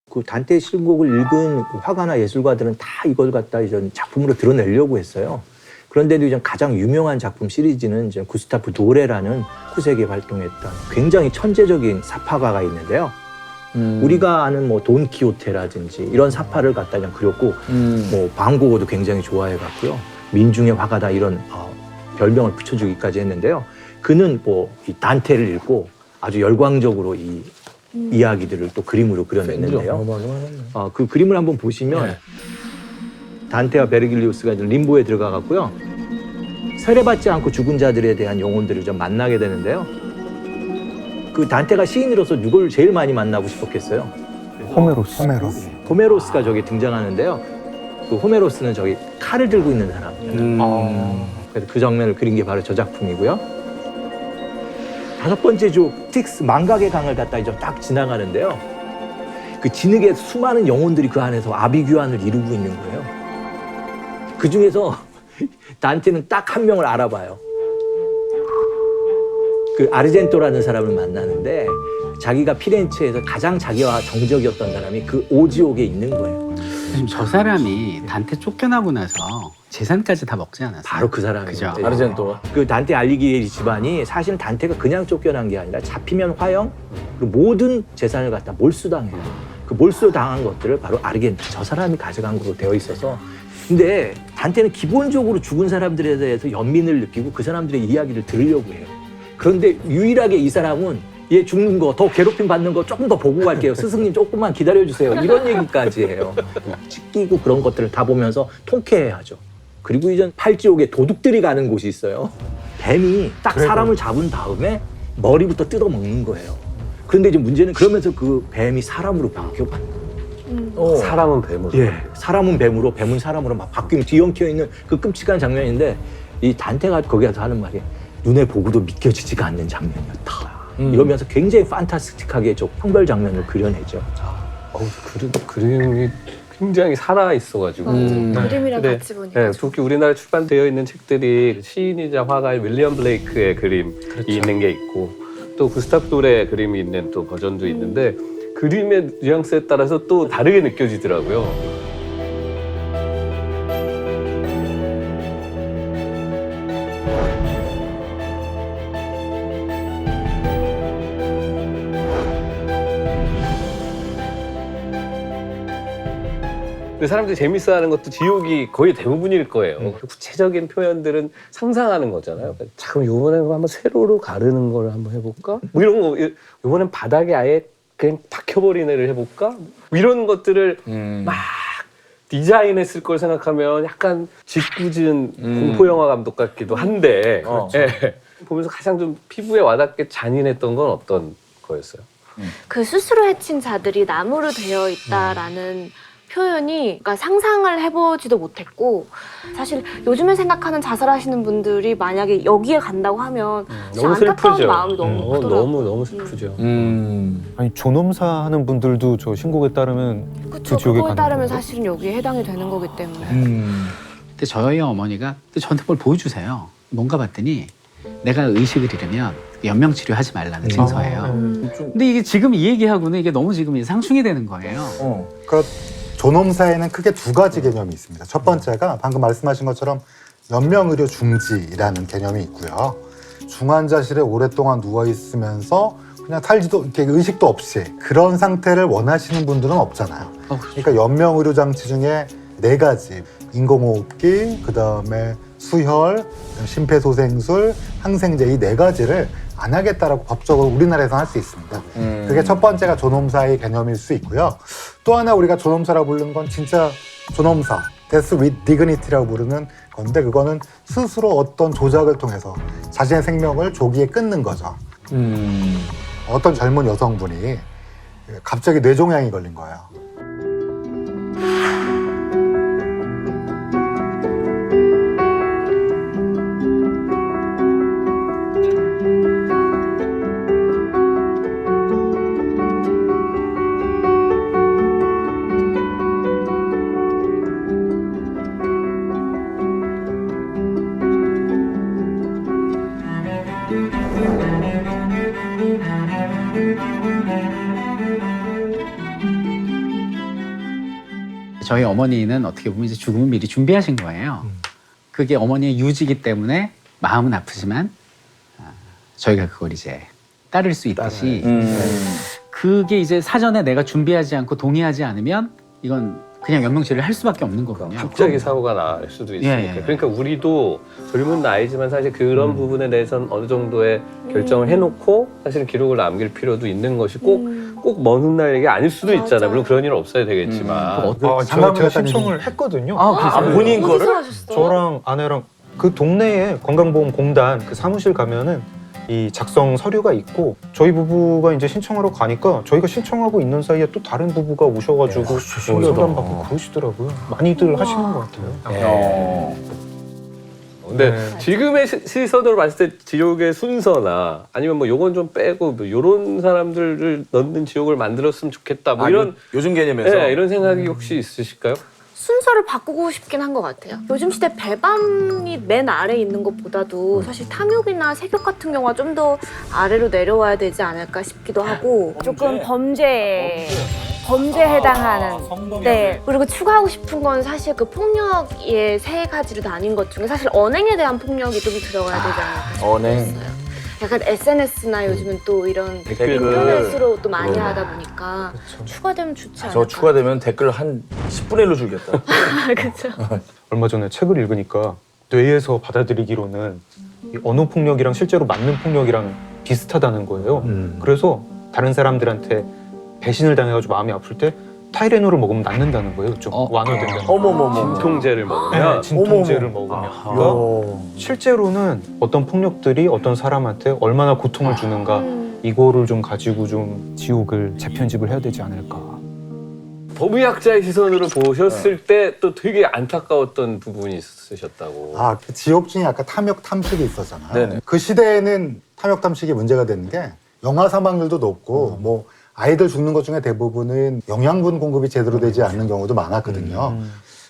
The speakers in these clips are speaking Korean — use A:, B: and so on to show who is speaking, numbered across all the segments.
A: 그 단테의 실곡을 읽은 화가나 예술가들은 다 이걸 갖다 이제 작품으로 드러내려고 했어요. 그런데도 이제 가장 유명한 작품 시리즈는 이제 구스타프 도레라는 19세기에 활동했던 굉장히 천재적인 사파가가 있는데요. 우리가 아는 뭐 돈키호테라든지 이런 사파를 갖다 그냥 그렸고, 뭐 방고흐도 굉장히 좋아해갔고요. 민중의 화가다 이런 별명을 붙여주기까지 했는데요. 그는 뭐 이 단테를 읽고 아주 열광적으로 이 이야기들을 또 그림으로 그려냈는데요. 그 그림을 한번 보시면 단테와 베르길리우스가 림보에 들어가갖고요. 세례받지 않고 죽은 자들에 대한 영혼들을 좀 만나게 되는데요. 그 단테가 시인으로서 누굴 제일 많이 만나고 싶었겠어요?
B: 호메로스.
A: 호메로스가 저기 등장하는데요. 그 호메로스는 저기 칼을 들고 있는 사람이에요. 그래서 그 장면을 그린 게 바로 저 작품이고요. 다섯 번째 주 틱스 망각의 강을 갖다 이제 딱 지나가는데요. 그 진흙의 수많은 영혼들이 그 안에서 아비규환을 이루고 있는 거예요. 그 중에서 단테는 딱 한 명을 알아봐요. 그 아르젠토라는 사람을 만나는데 자기가 피렌체에서 가장 자기와 정적이었던 사람이 그 오지옥에 있는 거예요.
C: 지금 저 사람이 단테 쫓겨나고 나서 재산까지 다 먹지 않았어요?
A: 바로 그 사람이죠.
C: 그죠?
D: 아르젠토가.
A: 그 단테 알리기리 집안이 사실 단테가 그냥 쫓겨난 게 아니라 잡히면 화형, 그리고 모든 재산을 갖다 몰수당해요. 그 몰수당한 것들을 바로 아르겐토, 저 사람이 가져간 걸로 되어 있어서. 근데 단테는 기본적으로 죽은 사람들에 대해서 연민을 느끼고 그 사람들의 이야기를 들으려고 해요. 그런데 유일하게 이 사람은 얘 죽는 거, 더 괴롭힘 받는 거 조금 더 보고 갈게요. 스승님 조금만 기다려주세요. 이런 얘기까지 해요. 찢기고 그런 것들을 다 보면서 통쾌해하죠. 그리고 이전 팔지옥에 도둑들이 가는 곳이 있어요. 뱀이 딱 사람을 잡은 다음에 머리부터 뜯어먹는 거예요. 그런데 이제 문제는 그러면서 그 뱀이 사람으로 바뀌어가는 거예요.
D: 사람은 뱀으로.
A: 예, 사람은 뱀으로, 뱀은 사람으로 막 바뀌면 뒤엉켜 있는 그 끔찍한 장면인데 이 단테가 거기 가서 하는 말이 눈에 보고도 믿겨지지가 않는 장면이었다. 이러면서 굉장히 판타스틱하게 저 형별 장면을 그려내죠.
D: 그림이 굉장히 살아있어가지고.
E: 그림이랑
D: 근데,
E: 같이 보니까
D: 네, 특히 우리나라에 출판되어 있는 책들이 시인이자 화가인 윌리엄 블레이크의 그림이 있는 게 있고 또 구스타프 도레의 그림이 있는 또 버전도 있는데 그림의 뉘앙스에 따라서 또 다르게 느껴지더라고요. 근데 사람들이 재밌어하는 것도 지옥이 거의 대부분일 거예요. 구체적인 표현들은 상상하는 거잖아요. 잠깐 이번엔 한번 세로로 가르는 걸 한번 해볼까? 뭐 이런 거. 이번엔 바닥에 아예 그냥 박혀버리는 애를 해볼까? 뭐 이런 것들을 막 디자인했을 걸 생각하면 약간 짓궂은 공포영화 감독 같기도 한데 예. 보면서 가장 좀 피부에 와닿게 잔인했던 건 어떤 거였어요?
E: 그 스스로 해친 자들이 나무로 되어 있다라는 표현이 그러니까 상상을 해보지도 못했고 사실 요즘에 생각하는 자살하시는 분들이 만약에 여기에 간다고 하면 진짜
D: 너무
E: 안타까운
D: 슬프죠.
E: 마음이 너무 크더라고요.
D: 너무 슬프죠.
B: 아니 존엄사 하는 분들도 저 신곡에 따르면
E: 그쵸,
B: 그 지옥에
E: 그거에
B: 가는
E: 따르면
B: 건가요?
E: 사실은 여기에 해당이 되는 거기 때문에
C: 근데 저희 어머니가 또 저한테 뭘 보여주세요. 뭔가 봤더니 내가 의식을 잃으면 연명치료하지 말라는 증서예요. 근데 이게 지금 이 얘기하고는 이게 너무 지금 상충이 되는 거예요.
F: 그러니까 존엄사에는 크게 두 가지 개념이 있습니다. 첫 번째가 방금 말씀하신 것처럼 연명의료 중지라는 개념이 있고요. 중환자실에 오랫동안 누워 있으면서 그냥 탈지도 이렇게 의식도 없이 그런 상태를 원하시는 분들은 없잖아요. 그러니까 연명의료 장치 중에 네 가지: 인공호흡기, 그다음에 수혈, 심폐소생술, 항생제 이 네 가지를 안 하겠다라고 법적으로 우리나라에서 할 수 있습니다. 그게 첫 번째가 존엄사의 개념일 수 있고요. 또 하나 우리가 존엄사라고 부르는 건 진짜 존엄사, death with dignity라고 부르는 건데 그거는 스스로 어떤 조작을 통해서 자신의 생명을 조기에 끊는 거죠. 어떤 젊은 여성분이 갑자기 뇌종양이 걸린 거예요.
C: 저희 어머니는 어떻게 보면 이제 죽음을 미리 준비하신 거예요. 그게 어머니의 유지기 때문에 마음은 아프지만 저희가 그걸 이제 따를 수 있듯이 그게 이제 사전에 내가 준비하지 않고 동의하지 않으면 이건 그냥 연명치료를 할 수밖에 없는 거거든요.
D: 갑자기 사고가 날 수도 있으니까.
C: 예.
D: 그러니까 우리도 젊은 나이지만 사실 그런 부분에 대해서는 어느 정도의 결정을 해놓고 사실 기록을 남길 필요도 있는 것이 꼭 먼 훗날 얘기 아닐 수도
E: 맞아.
D: 있잖아요. 물론 그런 일은 없어야 되겠지만.
B: 제가 신청을 했거든요.
G: 본인
E: 어디서
G: 거를?
E: 하셨어요?
B: 저랑 아내랑 그 동네에 건강보험공단 그 사무실 가면은 이 작성 서류가 있고 저희 부부가 이제 신청하러 가니까 저희가 신청하고 있는 사이에 또 다른 부부가 오셔가지고 상담받고 그러시더라고요. 많이들 하시는 것 같아요.
D: 근데
B: 네.
D: 지금의 시선으로 봤을 때 지옥의 순서나 아니면 뭐 요건 좀 빼고 뭐 요런 사람들을 넣는 지옥을 만들었으면 좋겠다. 뭐 이런
G: 요즘 개념에서
D: 네, 이런 생각이 혹시 있으실까요?
E: 순서를 바꾸고 싶긴 한 것 같아요. 요즘 시대 배반이 맨 아래에 있는 것보다도 사실 탐욕이나 색욕 같은 경우가 좀 더 아래로 내려와야 되지 않을까 싶기도 하고
H: 조금 범죄에 해당하는. 네.
E: 그리고 추가하고 싶은 건 사실 그 폭력의 세 가지로 나뉜 것 중에 사실 언행에 대한 폭력이 좀 들어가야 되지 않을까 싶어요.
G: 언행.
E: 약간 SNS나 요즘은 또 이런
G: 댓글.
E: 인터넷으로 또 많이 하다 보니까 추가되면 좋지 않을까.
G: 저 추가되면 댓글 한 10분의 1로 줄겠다.
E: 그렇죠.
B: 얼마 전에 책을 읽으니까 뇌에서 받아들이기로는 이 언어 폭력이랑 실제로 맞는 폭력이랑 비슷하다는 거예요. 그래서 다른 사람들한테 배신을 당해가지고 마음이 아플 때 타이레놀을 먹으면 낫는다는 거예요. 좀 완화된다는 거예요.
G: 어머머머.
D: 진통제를 먹으면
B: 네, 진통제를 먹으면. 그러니까 실제로는 어떤 폭력들이 어떤 사람한테 얼마나 고통을 주는가 이거를 좀 가지고 좀 지옥을 재편집을 해야 되지 않을까.
D: 법의학자의 시선으로 보셨을 때 또 되게 안타까웠던 부분이 있으셨다고.
F: 그 지옥 중에 아까 탐욕 탐식이 있었잖아요.
G: 네네.
F: 그 시대에는 탐욕 탐식이 문제가 되는 게 영아 사망률도 높고 뭐 아이들 죽는 것 중에 대부분은 영양분 공급이 제대로 되지 않는 경우도 많았거든요.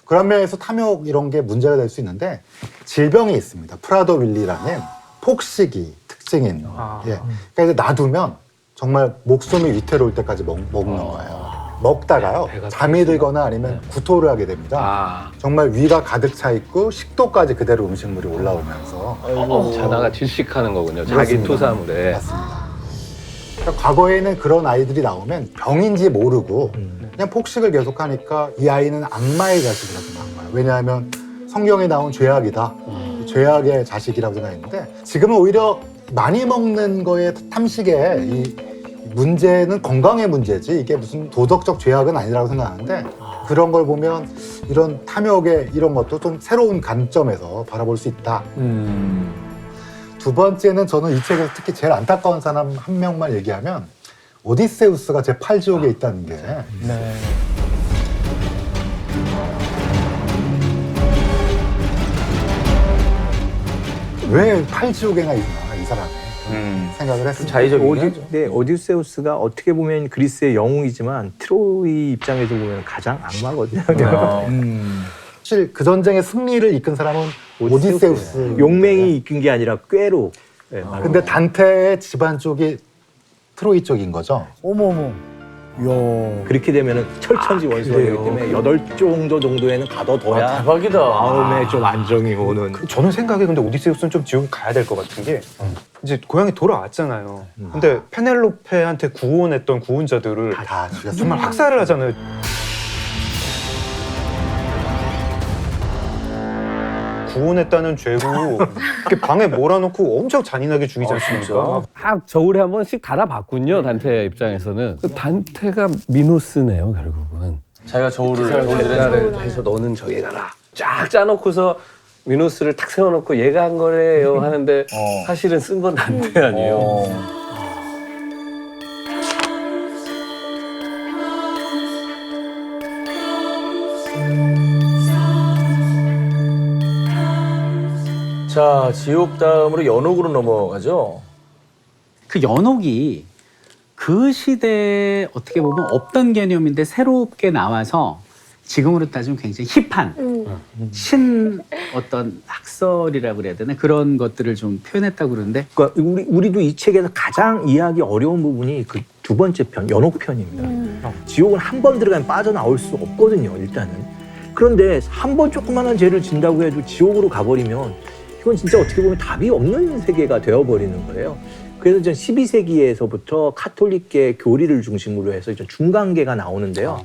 F: 그런 면에서 탐욕 이런 게 문제가 될 수 있는데 질병이 있습니다. 프라더윌리라는 폭식이 특징인. 예. 그러니까 이제 놔두면 정말 목숨이 위태로울 때까지 먹는 거예요. 먹다가요 잠이 들거나 아니면 구토를 하게 됩니다. 정말 위가 가득 차 있고 식도까지 그대로 음식물이 올라오면서
D: 자다가 질식하는 거군요. 자기
F: 그렇습니다.
D: 투사물에.
F: 맞습니다. 그러니까 과거에는 그런 아이들이 나오면 병인지 모르고 그냥 폭식을 계속하니까 이 아이는 악마의 자식이라고 생각한 거예요. 왜냐하면 성경에 나온 죄악이다. 죄악의 자식이라고 생각했는데 지금은 오히려 많이 먹는 거에 탐식에 이 문제는 건강의 문제지 이게 무슨 도덕적 죄악은 아니라고 생각하는데 그런 걸 보면 이런 탐욕의 이런 것도 좀 새로운 관점에서 바라볼 수 있다. 두 번째는 저는 이 책에서 특히 제일 안타까운 사람 한 명만 얘기하면 오디세우스가 제8지옥에 있다는 게 왜 8지옥에나 있나 이 사람이 생각을 했습니다.
G: 자의적이긴
A: 오디세우스가 어떻게 보면 그리스의 영웅이지만 트로이 입장에서 보면 가장 악마거든요.
F: 사실 그 전쟁의 승리를 이끈 사람은 오디세우스.
A: 용맹이 이끈 게 아니라 꾀로. 네,
F: 근데 단테의 집안 쪽이 트로이 쪽인 거죠.
G: 어머머.
A: 그렇게 되면은 철천지 원수가 되기 때문에 8종 정도에는 가둬둬야
G: 대박이다.
A: 마음에 좀 안정이 오는.
B: 저는 생각에 근데 오디세우스는 좀 지옥에 가야 될 것 같은 게 이제 고향에 돌아왔잖아요. 근데 페넬로페한테 구원했던 구원자들을
F: 다 죽였어요.
B: 정말 학살을 하잖아요. 구원했다는 죄로 이렇게 방에 몰아놓고 엄청 잔인하게 죽이지 않습니까?
D: 딱 저울에 한 번씩 달아봤군요. 단테 입장에서는. 그 단테가 미노스네요, 결국은.
G: 자기가 저울을
D: 해서 너는 저기 가라. 쫙 짜놓고서 미노스를 탁 세워놓고 얘가 한 거래요 하는데 사실은 쓴 건 단테 아니에요.
G: 자, 지옥 다음으로 연옥으로 넘어가죠.
C: 그 연옥이 그 시대에 어떻게 보면 없던 개념인데 새롭게 나와서 지금으로 따지면 굉장히 힙한 신 어떤 학설이라고 그래야 되나 그런 것들을 좀 표현했다고 그러는데
A: 그러니까 우리도 이 책에서 가장 이해하기 어려운 부분이 그 두 번째 편, 연옥편입니다. 지옥은 한 번 들어가면 빠져나올 수 없거든요, 일단은. 그런데 한 번 조그마한 죄를 진다고 해도 지옥으로 가버리면 이건 진짜 어떻게 보면 답이 없는 세계가 되어버리는 거예요. 그래서 전 12세기에서부터 카톨릭계 교리를 중심으로 해서 중간계가 나오는데요.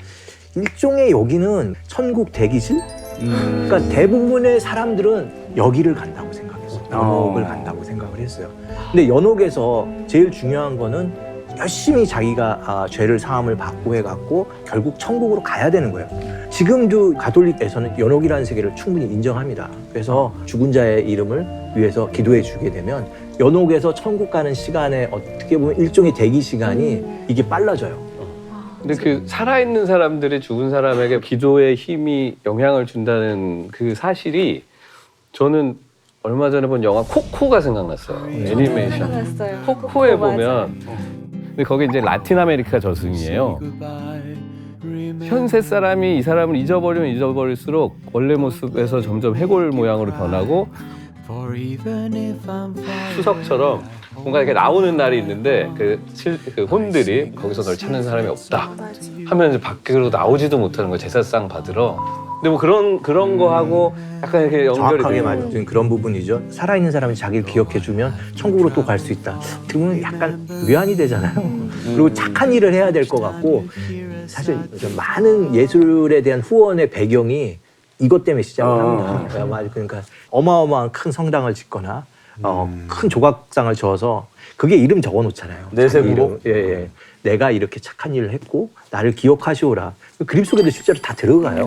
A: 일종의 여기는 천국 대기실? 그러니까 대부분의 사람들은 여기를 간다고 생각했어요. 연옥을 간다고 생각을 했어요. 근데 연옥에서 제일 중요한 거는 열심히 자기가 죄를 사함을 받고 해갖고 결국 천국으로 가야 되는 거예요. 지금도 가톨릭에서는 연옥이라는 세계를 충분히 인정합니다. 그래서 죽은 자의 이름을 위해서 기도해 주게 되면 연옥에서 천국 가는 시간에 어떻게 보면 일종의 대기 시간이 이게 빨라져요.
D: 근데 그 살아있는 사람들이 죽은 사람에게 기도의 힘이 영향을 준다는 그 사실이 저는 얼마 전에 본 영화 코코가 생각났어요. 애니메이션.
E: 생각났어요.
D: 코코에
E: 맞아.
D: 보면 근데 거기 이제 라틴 아메리카 저승이에요. 현세 사람이 이 사람을 잊어버리면 잊어버릴수록 원래 모습에서 점점 해골 모양으로 변하고 추석처럼 뭔가 이렇게 나오는 날이 있는데 그 혼들이 거기서 널 찾는 사람이 없다 하면 이제 밖으로 나오지도 못하는 거예요. 제사상 받으러. 근데 뭐 그런 거 하고 약간 이렇게 연결이
A: 정확하게
D: 되고.
A: 맞은 그런 부분이죠. 살아있는 사람이 자기를 기억해주면 천국으로 또 갈 수 있다. 어떻게 보면 약간 묘안이 되잖아요. 그리고 착한 일을 해야 될 것 같고 사실 좀 많은 예술에 대한 후원의 배경이 이것 때문에 시작을 합니다. 그러니까 어마어마한 큰 성당을 짓거나 큰 조각상을 지어서 그게 이름 적어놓잖아요.
G: 내세부로?
A: 예. 내가 이렇게 착한 일을 했고 나를 기억하시오라. 그림 속에도 실제로 다 들어가요.